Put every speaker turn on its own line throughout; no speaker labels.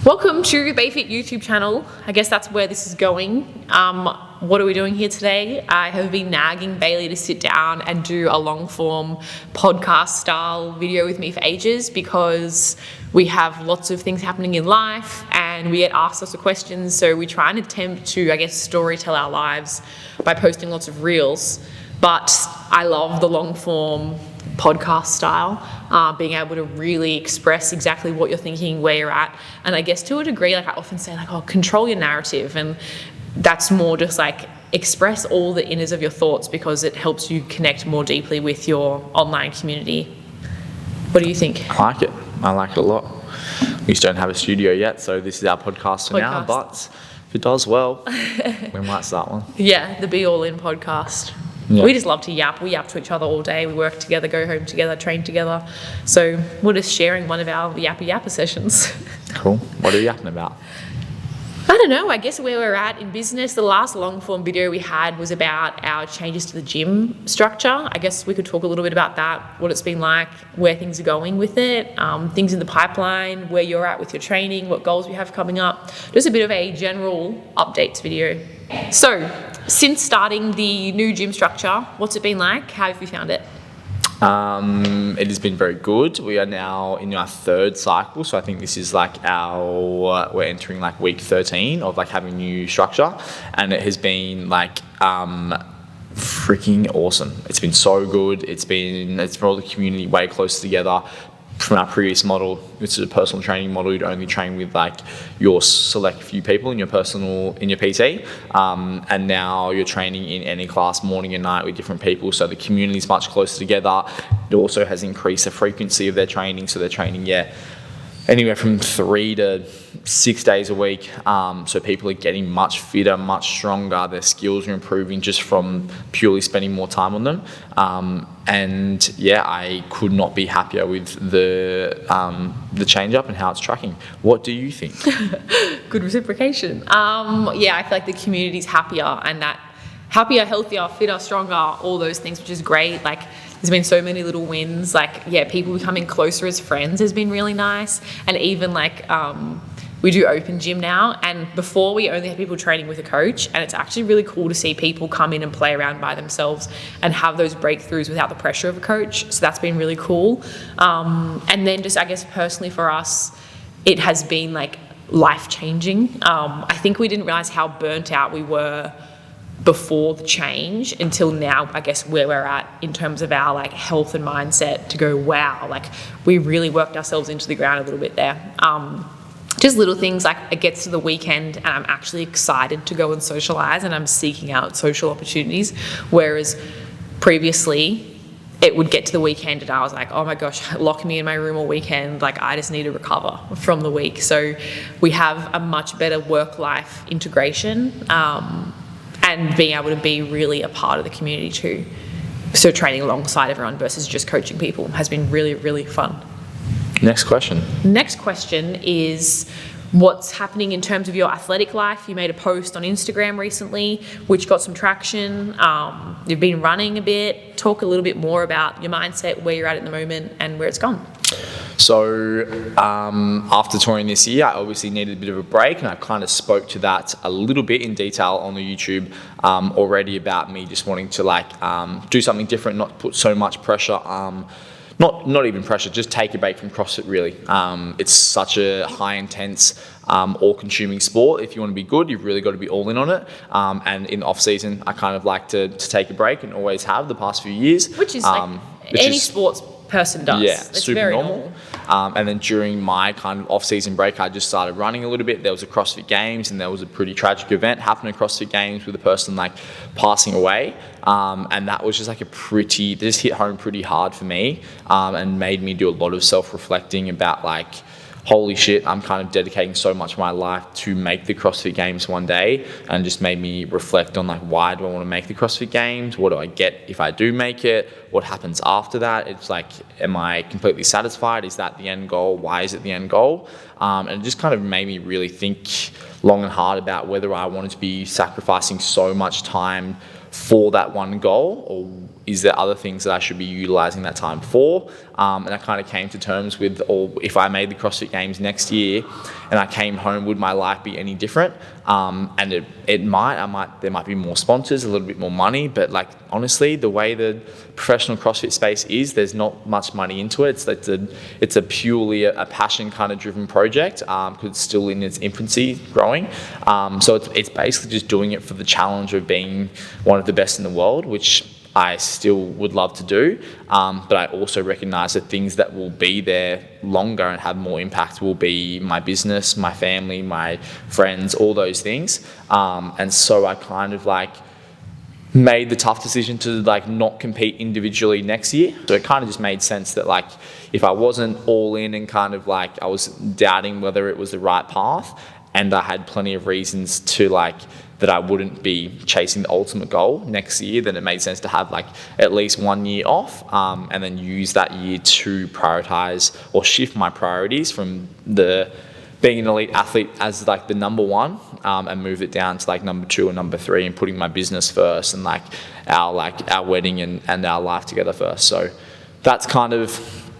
Welcome to the Bayfit YouTube channel. I guess that's where this is going. What are we doing here today? I have been nagging Bailey to sit down and do a long form podcast style video with me for ages because we have lots of things happening in life and we get asked lots of questions. So we try and attempt to, story tell our lives by posting lots of reels. But I love the long form podcast style, being able to really express exactly what you're thinking, where you're at. And I guess to a degree, I often say control your narrative. And that's more just express all the inners of your thoughts because it helps you connect more deeply with your online community. What do you think?
I like it a lot. We just don't have a studio yet, so this is our podcast for now. But if it does well, we might start one.
Yeah, the Be All In podcast.
Yeah.
We just love to yap. We yap to each other all day. We work together, go home together, train together. So we're just sharing one of our yapper sessions.
Cool. What are you yapping about?
I don't know. I guess where we're at in business, the last long form video we had was about our changes to the gym structure. I guess we could talk a little bit about that, what it's been like, where things are going with it, things in the pipeline, where you're at with your training, what goals we have coming up. Just a bit of a general updates video. So, since starting the new gym structure, what's it been like? How have you found it?
It has been very good. We are now in our third cycle, so I think this is we're entering week 13 of having new structure, and it has been freaking awesome. It's been so good. It's brought the community way closer together. From our previous model, which is a personal training model, you'd only train with your select few people in your PT, and now you're training in any class morning and night with different people, so the community is much closer together. It also has increased the frequency of their training, so they're training anywhere from 3 to 6 days a week, so people are getting much fitter, much stronger. Their skills are improving just from purely spending more time on them, I could not be happier with the change up and how it's tracking. What do you think?
Good reciprocation. I feel like the community's happier, and that happier, healthier, fitter, stronger, all those things, which is great. There's been so many little wins, people becoming closer as friends has been really nice. And even we do open gym now, and before we only had people training with a coach, and it's actually really cool to see people come in and play around by themselves and have those breakthroughs without the pressure of a coach. So that's been really cool. And then just, personally for us, it has been life-changing. I think we didn't realize how burnt out we were before the change until now, where we're at in terms of our health and mindset to go, wow, we really worked ourselves into the ground a little bit there. Just little things it gets to the weekend and I'm actually excited to go and socialize and I'm seeking out social opportunities, whereas previously it would get to the weekend and I was oh my gosh, lock me in my room all weekend, I just need to recover from the week. So we have a much better work-life integration, and being able to be really a part of the community too. So training alongside everyone versus just coaching people has been really, really fun.
Next question.
Next question is, what's happening in terms of your athletic life? You made a post on Instagram recently, which got some traction. You've been running a bit. Talk a little bit more about your mindset, where you're at the moment and where it's gone.
So after touring this year, I obviously needed a bit of a break, and I kind of spoke to that a little bit in detail on the YouTube already about me just wanting to do something different, not put so much pressure. Not even pressure, just take a break from CrossFit really. It's such a high intense, all-consuming sport. If you want to be good, you've really got to be all in on it. And in the off-season, I kind of like to take a break and always have the past few years.
Which is any sports person does.
Yeah,
it's
super
very
normal. And then during my kind of off-season break, I just started running a little bit. There was a CrossFit Games, and there was a pretty tragic event happening at CrossFit Games with a person passing away. And that was just this hit home pretty hard for me, and made me do a lot of self-reflecting about holy shit, I'm kind of dedicating so much of my life to make the CrossFit Games one day, and just made me reflect on why do I want to make the CrossFit Games? What do I get if I do make it? What happens after that? It's am I completely satisfied? Is that the end goal? Why is it the end goal? And it just kind of made me really think long and hard about whether I wanted to be sacrificing so much time for that one goal, or is there other things that I should be utilizing that time for? And I kind of came to terms with, or if I made the CrossFit Games next year and I came home, would my life be any different? And it might, there might be more sponsors, a little bit more money, but like honestly, the way the professional CrossFit space is, there's not much money into it. It's a purely a passion kind of driven project, because it's still in its infancy, growing. So it's basically just doing it for the challenge of being one of the best in the world, which I still would love to do, but I also recognize that things that will be there longer and have more impact will be my business, my family, my friends, all those things. And so I kind of like made the tough decision to like not compete individually next year. So it kind of just made sense that like if I wasn't all in and kind of like I was doubting whether it was the right path, and I had plenty of reasons to like that I wouldn't be chasing the ultimate goal next year, then it made sense to have like at least 1 year off, and then use that year to prioritize or shift my priorities from the being an elite athlete as like the number one, and move it down to like number 2 or number 3, and putting my business first and like our wedding and our life together first. So that's kind of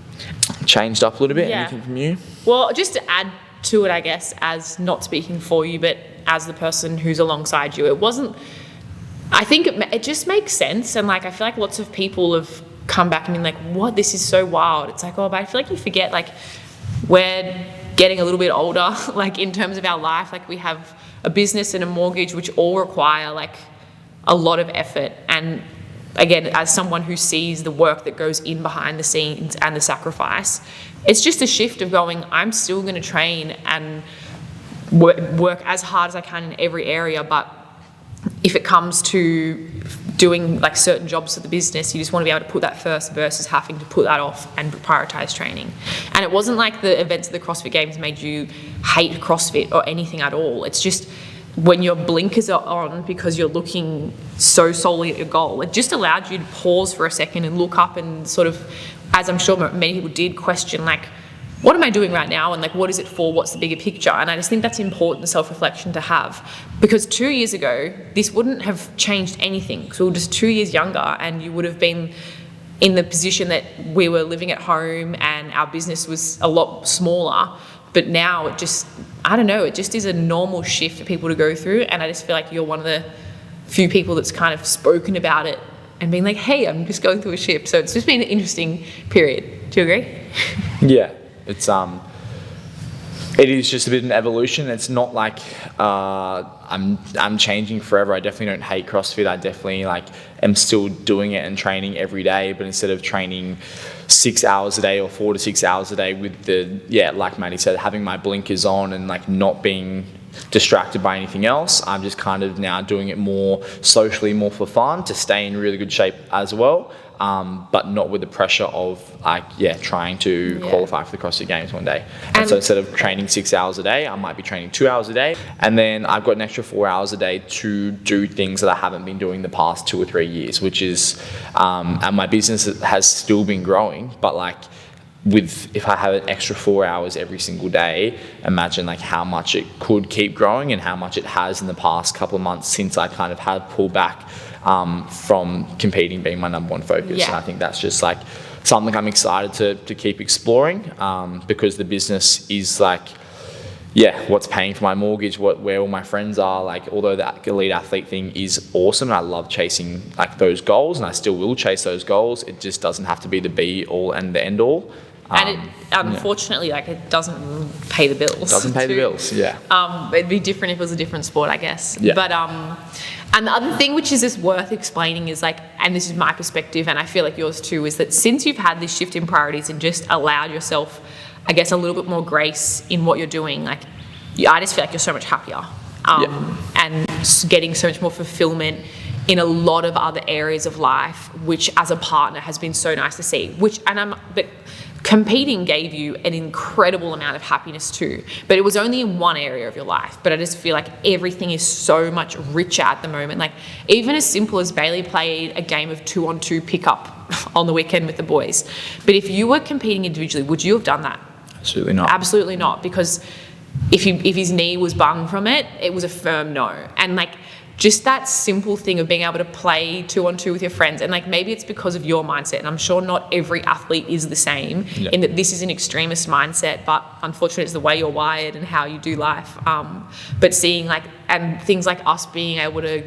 changed up a little bit.
Yeah.
Anything from you?
Well, just to add to it, I guess, as not speaking for you, but as the person who's alongside you, I think it just makes sense. And like, I feel like lots of people have come back and been like, what, this is so wild. It's like, oh, but I feel like you forget, like, we're getting a little bit older, like in terms of our life, like we have a business and a mortgage, which all require like a lot of effort. And again, as someone who sees the work that goes in behind the scenes and the sacrifice, it's just a shift of going, I'm still going to train and work as hard as I can in every area, but if it comes to doing like certain jobs for the business, you just want to be able to put that first versus having to put that off and prioritize training. And it wasn't like the events of the CrossFit Games made you hate CrossFit or anything at all. It's just when your blinkers are on because you're looking so solely at your goal, it just allowed you to pause for a second and look up and sort of, as I'm sure many people did, question like, what am I doing right now? And like, what is it for? What's the bigger picture? And I just think that's important self-reflection to have, because 2 years ago, this wouldn't have changed anything. So we were just 2 years younger, and you would have been in the position that we were living at home and our business was a lot smaller. But now it just, I don't know, it just is a normal shift for people to go through. And I just feel like you're one of the few people that's kind of spoken about it and being like, hey, I'm just going through a shift. So it's just been an interesting period. Do you agree?
Yeah. It is just a bit of an evolution. It's not like I'm changing forever. I definitely don't hate CrossFit. I definitely like am still doing it and training every day. But instead of training 6 hours a day or 4 to 6 hours a day with like Maddie said, having my blinkers on and like not being distracted by anything else, I'm just kind of now doing it more socially, more for fun, to stay in really good shape as well. But not with the pressure of trying to qualify for the CrossFit Games one day. And so instead of training 6 hours a day, I might be training 2 hours a day. And then I've got an extra 4 hours a day to do things that I haven't been doing the past 2 or 3 years, which is, and my business has still been growing, but like, if I have an extra 4 hours every single day, imagine like how much it could keep growing and how much it has in the past couple of months since I kind of had pulled back from competing being my number one focus.
Yeah.
And I think that's just like something I'm excited to keep exploring, because the business is like, what's paying for my mortgage, where all my friends are, like, although that elite athlete thing is awesome and I love chasing like those goals and I still will chase those goals, it just doesn't have to be the be all and the end all.
And it, unfortunately, like, it doesn't pay the bills.
Doesn't pay the bills, yeah.
It'd be different if it was a different sport, I guess.
Yeah.
But and the other thing which is just worth explaining is like, and this is my perspective, and I feel like yours too, is that since you've had this shift in priorities and just allowed yourself, I guess, a little bit more grace in what you're doing, like, I just feel like you're so much happier, and getting so much more fulfillment in a lot of other areas of life, which as a partner has been so nice to see. But competing gave you an incredible amount of happiness too, but it was only in one area of your life. But I just feel like everything is so much richer at the moment. Like, even as simple as Bailey played a game of 2-on-2 pickup on the weekend with the boys. But if you were competing individually, would you have done that?
Absolutely not.
Absolutely not, because if his knee was bung from it, it was a firm no. And like, just that simple thing of being able to play 2-on-2 with your friends. And like, maybe it's because of your mindset, and I'm sure not every athlete is the same in that this is an extremist mindset, but unfortunately it's the way you're wired and how you do life. But seeing like, and things like us being able to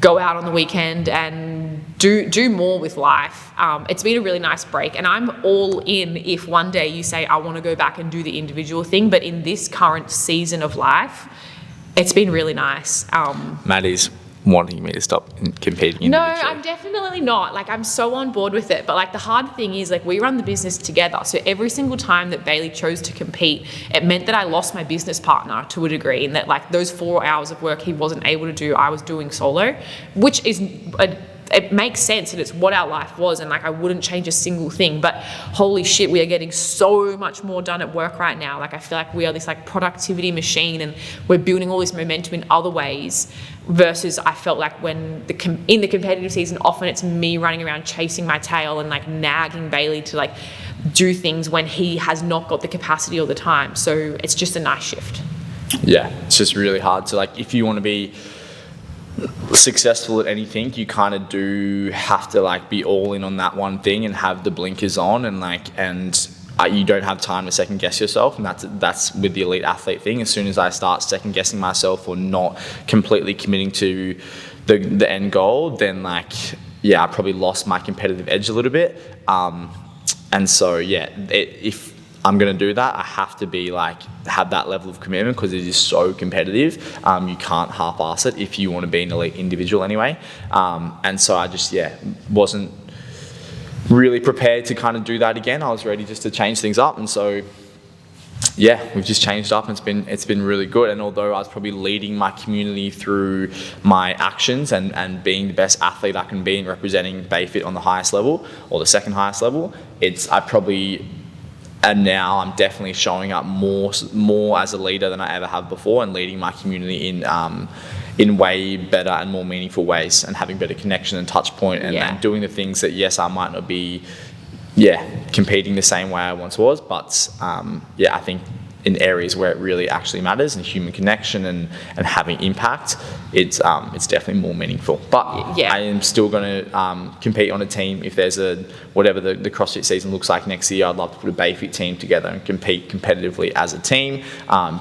go out on the weekend and do more with life. It's been a really nice break, and I'm all in if one day you say, I want to go back and do the individual thing. But in this current season of life, it's been really nice.
Maddie's wanting me to stop competing individually.
No, I'm definitely not. Like, I'm so on board with it. But like, the hard thing is, like, we run the business together. So every single time that Bailey chose to compete, it meant that I lost my business partner to a degree, and that like those 4 hours of work he wasn't able to do, I was doing solo, which is it makes sense, and it's what our life was, and like, I wouldn't change a single thing. But holy shit, we are getting so much more done at work right now. Like, I feel like we are this like productivity machine, and we're building all this momentum in other ways, versus I felt like when in the competitive season, often it's me running around chasing my tail and like nagging Bailey to like do things when he has not got the capacity or the time. So it's just a nice shift.
Yeah, it's just really hard to, like, if you want to be successful at anything, you kind of do have to like be all in on that one thing and have the blinkers on, and you don't have time to second guess yourself. And that's with the elite athlete thing. As soon as I start second guessing myself or not completely committing to the end goal, then like, yeah, I probably lost my competitive edge a little bit. And so yeah, if I'm going to do that, I have to be like, have that level of commitment, because it is so competitive. You can't half-ass it if you want to be an elite individual anyway. And so I just, wasn't really prepared to kind of do that again. I was ready just to change things up. And so, we've just changed up, and it's been really good. And although I was probably leading my community through my actions and being the best athlete I can be and representing Bayfit on the highest level, or the second highest level, and now I'm definitely showing up more as a leader than I ever have before, and leading my community in way better and more meaningful ways, and having better connection and touch point, and doing the things that, yes, I might not be competing the same way I once was, but I think in areas where it really actually matters, and human connection and having impact, it's definitely more meaningful. But I am still going to compete on a team. If there's whatever the CrossFit season looks like next year, I'd love to put a Bayfit team together and compete competitively as a team,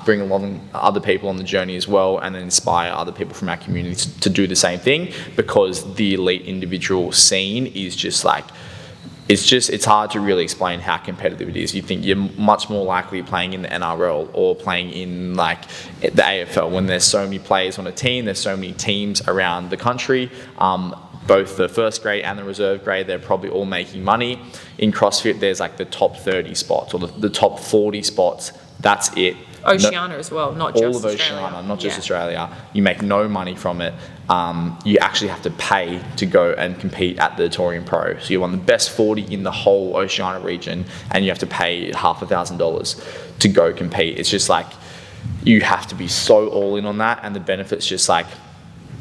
bring along other people on the journey as well, and then inspire other people from our community to do the same thing, because the elite individual scene is just like, it's hard to really explain how competitive it is. You think you're much more likely playing in the NRL or playing in like the AFL when there's so many players on a team, there's so many teams around the country. Both the first grade and the reserve grade, they're probably all making money. In CrossFit, there's like the top 30 spots or the top 40 spots. That's it.
Oceania as well, not just
all of
Australia.
Oceania, not just Australia. You make no money from it. You actually have to pay to go and compete at the Torium Pro. So you're one of the best 40 in the whole Oceania region, and you have to pay $1,000 to go compete. It's just like, you have to be so all in on that, and the benefits just like,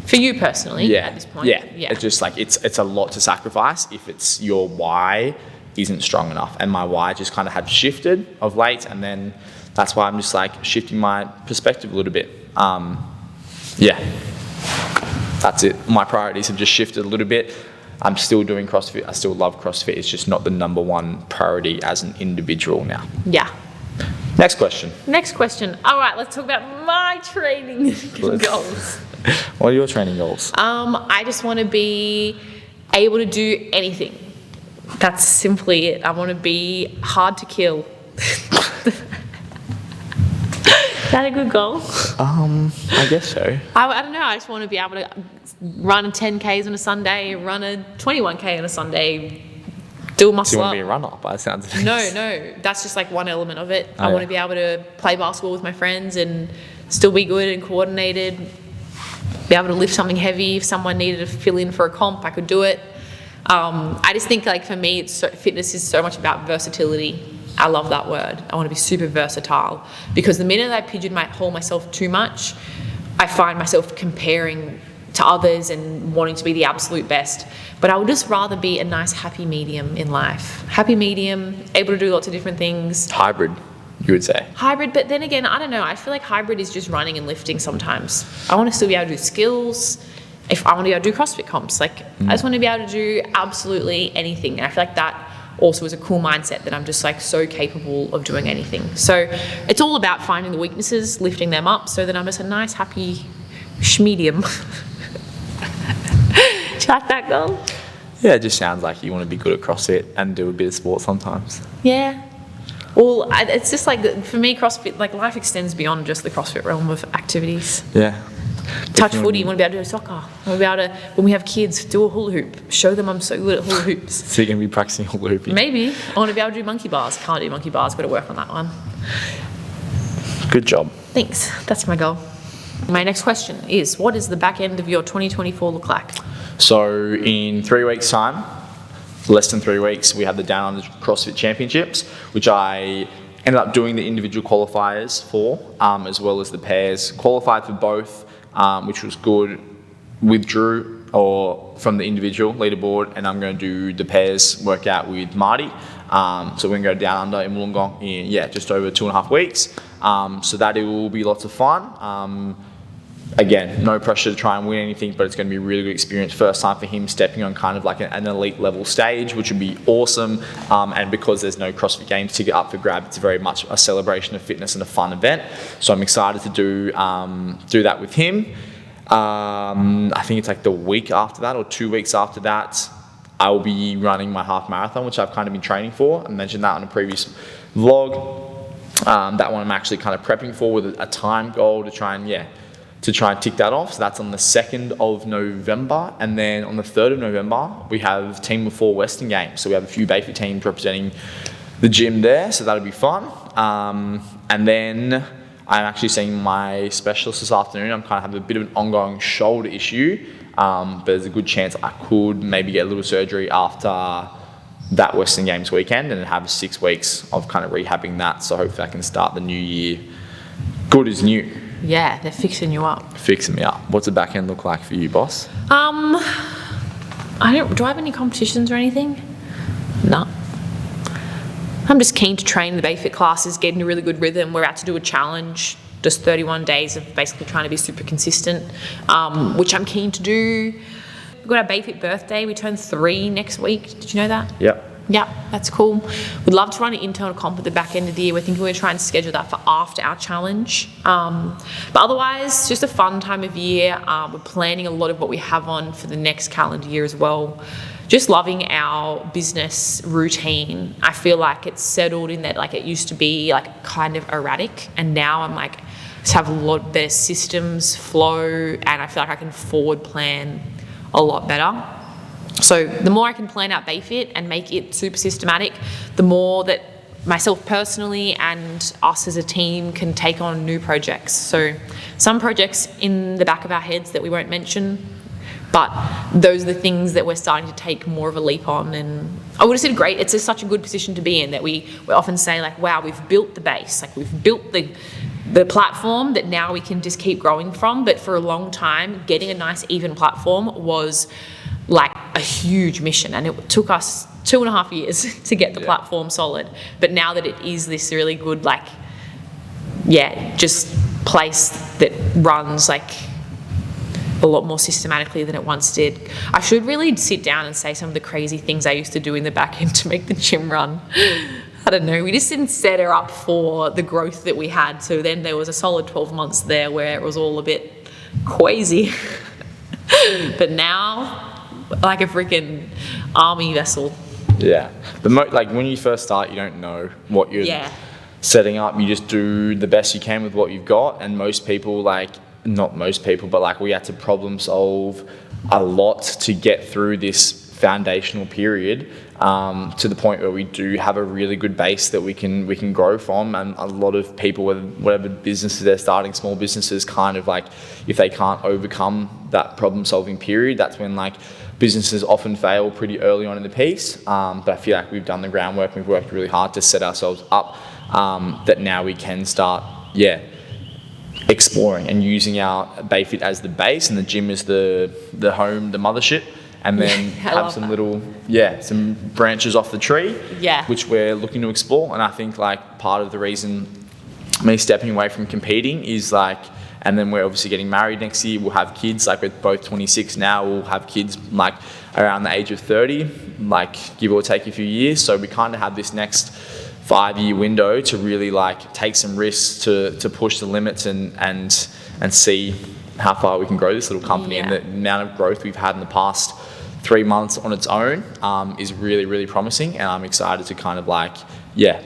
for you personally, at this point.
It's just like, it's a lot to sacrifice if it's your why isn't strong enough. And my why just kind of had shifted of late, and then that's why I'm just like shifting my perspective a little bit. That's it. My priorities have just shifted a little bit. I'm still doing CrossFit. I still love CrossFit. It's just not the number one priority as an individual now.
Yeah.
Next question.
All right, let's talk about my training goals.
What are your training goals?
I just want to be able to do anything. That's simply it. I want to be hard to kill. Is that a good goal?
I guess so.
I don't know. I just want to be able to run a 10Ks on a Sunday, run a 21K on a Sunday, do a muscle up.
Do you want to be a runner by the sounds of things?
No. That's just like one element of it. I want to be able to play basketball with my friends and still be good and coordinated, be able to lift something heavy. If someone needed to fill in for a comp, I could do it. I just think, like, for me, fitness is so much about versatility. I love that word. I want to be super versatile, because the minute I pigeonhole myself too much, I find myself comparing to others and wanting to be the absolute best. But I would just rather be a nice happy medium in life. Happy medium, able to do lots of different things.
Hybrid. you would say?
Hybrid, but then again, I don't know. I feel like hybrid is just running and lifting sometimes. I want to still be able to do skills. If I want to be able to do CrossFit comps, like I just want to be able to do absolutely anything. And I feel like that also is a cool mindset that I'm just like so capable of doing anything. So it's all about finding the weaknesses, lifting them up so that I'm just a nice, happy medium. Do you like that goal?
Yeah, it just sounds like you want to be good at CrossFit and do a bit of sport sometimes.
Yeah. Well, it's just like, for me, CrossFit, like life extends beyond just the CrossFit realm of activities.
Yeah.
Touch footy, you want to be able to do soccer. I want to be able to, when we have kids, do a hula hoop. Show them I'm so good at hula hoops.
So you're going to be practicing hula hooping?
Maybe. I want to be able to do monkey bars. Can't do monkey bars, got to work on that one.
Good job.
Thanks. That's my goal. My next question is, what does the back end of your 2024 look like?
So in 3 weeks' time, less than 3 weeks, we have the Down Under CrossFit Championships, which I ended up doing the individual qualifiers for, as well as the pairs. Qualified for both, which was good. Withdrew from the individual leaderboard, and I'm going to do the pairs workout with Marty. So we're going to go Down Under in Wollongong in just over 2.5 weeks. So that it will be lots of fun. Again, no pressure to try and win anything, but it's going to be a really good experience. First time for him stepping on kind of like an elite level stage, which would be awesome. And because there's no CrossFit Games ticket up for grab, it's very much a celebration of fitness and a fun event. So I'm excited to do that with him. I think it's like the week after that or 2 weeks after that, I will be running my half marathon, which I've kind of been training for. I mentioned that on a previous vlog. That one I'm actually kind of prepping for with a time goal to try and tick that off. So that's on the 2nd of November. And then on the 3rd of November, we have Team of 4 Western Games. So we have a few Bayfit teams representing the gym there. So that'll be fun. And then I'm actually seeing my specialist this afternoon. I'm kind of having a bit of an ongoing shoulder issue. But there's a good chance I could maybe get a little surgery after that Western Games weekend and then have 6 weeks of kind of rehabbing that. So hopefully I can start the new year good as new.
Yeah, they're fixing you up.
Fixing me up. What's the back end look like for you, boss?
Do I have any competitions or anything? No. I'm just keen to train the Bayfit classes, get in a really good rhythm. We're out to do a challenge, just 31 days of basically trying to be super consistent, which I'm keen to do. We've got our Bayfit birthday. We turn 3 next week. Did you know that?
Yep.
Yeah, that's cool. We'd love to run an internal comp at the back end of the year. We're thinking we're trying to schedule that for after our challenge. But otherwise, just a fun time of year. We're planning a lot of what we have on for the next calendar year as well. Just loving our business routine. I feel like it's settled in that, like, it used to be like kind of erratic, and now I'm like just have a lot better systems, flow, and I feel like I can forward plan a lot better. So the more I can plan out Bayfit and make it super systematic, the more that myself personally and us as a team can take on new projects. So some projects in the back of our heads that we won't mention, but those are the things that we're starting to take more of a leap on. And I would have said great, it's such a good position to be in that we often say like, wow, we've built the base, like we've built the platform that now we can just keep growing from. But for a long time, getting a nice even platform was like a huge mission, and it took us 2.5 years to get the platform solid. But now that it is this really good, like, just place that runs like a lot more systematically than it once did. I should really sit down and say some of the crazy things I used to do in the back end to make the gym run. I don't know, we just didn't set her up for the growth that we had. So then there was a solid 12 months there where it was all a bit crazy. But now, like a freaking army vessel.
Yeah. But like when you first start, you don't know what you're setting up. You just do the best you can with what you've got. And most people, like, not most people, but like we had to problem solve a lot to get through this foundational period, to the point where we do have a really good base that we can grow from. And a lot of people, whatever businesses they're starting, small businesses, kind of like, if they can't overcome that problem solving period, that's when like businesses often fail pretty early on in the piece. But I feel like we've done the groundwork, we've worked really hard to set ourselves up, that now we can start exploring and using our Bayfit as the base and the gym as the home, the mothership, and then
I
have
love
some
that.
little, some branches off the tree,
Yeah.
which we're looking to explore. And I think like part of the reason me stepping away from competing is like, and then we're obviously getting married next year. We'll have kids. Like we're both 26 now. We'll have kids like around the age of 30, like give or take a few years. So we kind of have this next 5-year window to really like take some risks to push the limits and see how far we can grow this little company.
Yeah.
And the amount of growth we've had in the past 3 months on its own is really, really promising. And I'm excited to kind of like,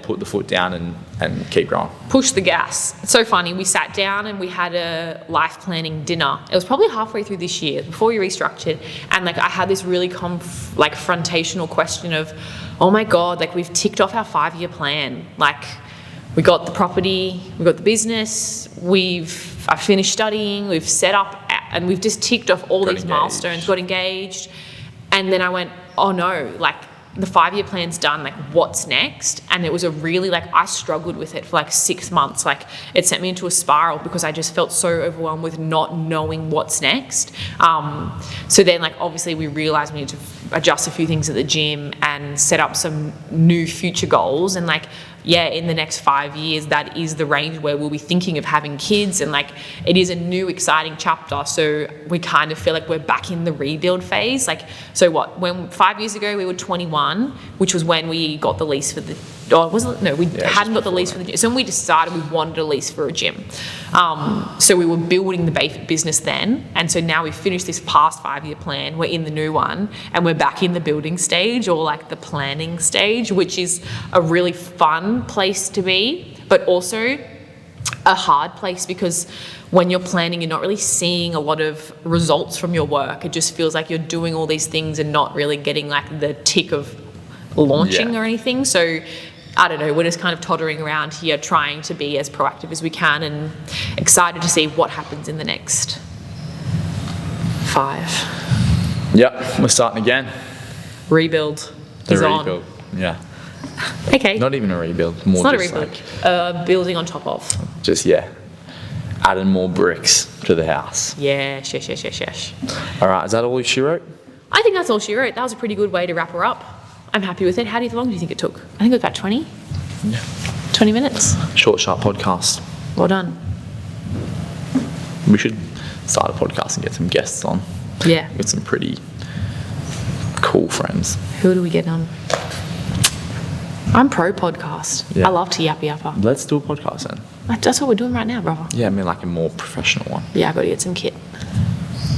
put the foot down and keep growing.
Push the gas. It's so funny. We sat down and we had a life planning dinner. It was probably halfway through this year before we restructured. And like I had this really confrontational question of, oh my God, like we've ticked off our 5-year plan. Like we got the property, we got the business, I finished studying, we've set up, and we've just ticked off all these milestones, got engaged. And then I went, oh no, like the 5-year plan's done, like what's next? And it was a really I struggled with it for like 6 months. Like it sent me into a spiral because I just felt so overwhelmed with not knowing what's next. So then obviously we realized we need to adjust a few things at the gym and set up some new future goals. And in the next 5 years, that is the range where we'll be thinking of having kids. And it is a new exciting chapter. So we kind of feel like we're back in the rebuild phase. When 5 years ago we were 21, which was when we got the lease for the, hadn't got the lease for the gym. So when we decided we wanted a lease for a gym. So we were building the business then. And so now we've finished this past 5-year plan. We're in the new one and we're back in the building stage or the planning stage, which is a really fun place to be, but also a hard place because when you're planning, you're not really seeing a lot of results from your work. It just feels like you're doing all these things and not really getting the tick of launching or anything. So I don't know, we're just kind of tottering around here trying to be as proactive as we can and excited to see what happens in the next 5.
Yep, we're starting again.
Rebuild is on.
Yeah.
Okay.
Not even a rebuild. More
it's not
just
a rebuild. Building on top of.
Just, adding more bricks to the house.
Yes.
All right, is that all she wrote?
I think that's all she wrote. That was a pretty good way to wrap her up. I'm happy with it. How long do you think it took? I think it was about 20.
Yeah.
20 minutes.
Short, sharp podcast.
Well done.
We should start a podcast and get some guests on.
Yeah.
With some pretty cool friends.
Who do we get on? I'm pro podcast.
Yeah.
I love to yapper.
Let's do a podcast then.
That's what we're doing right now, brother.
Yeah, I mean a more professional one.
Yeah, I got to get some kit.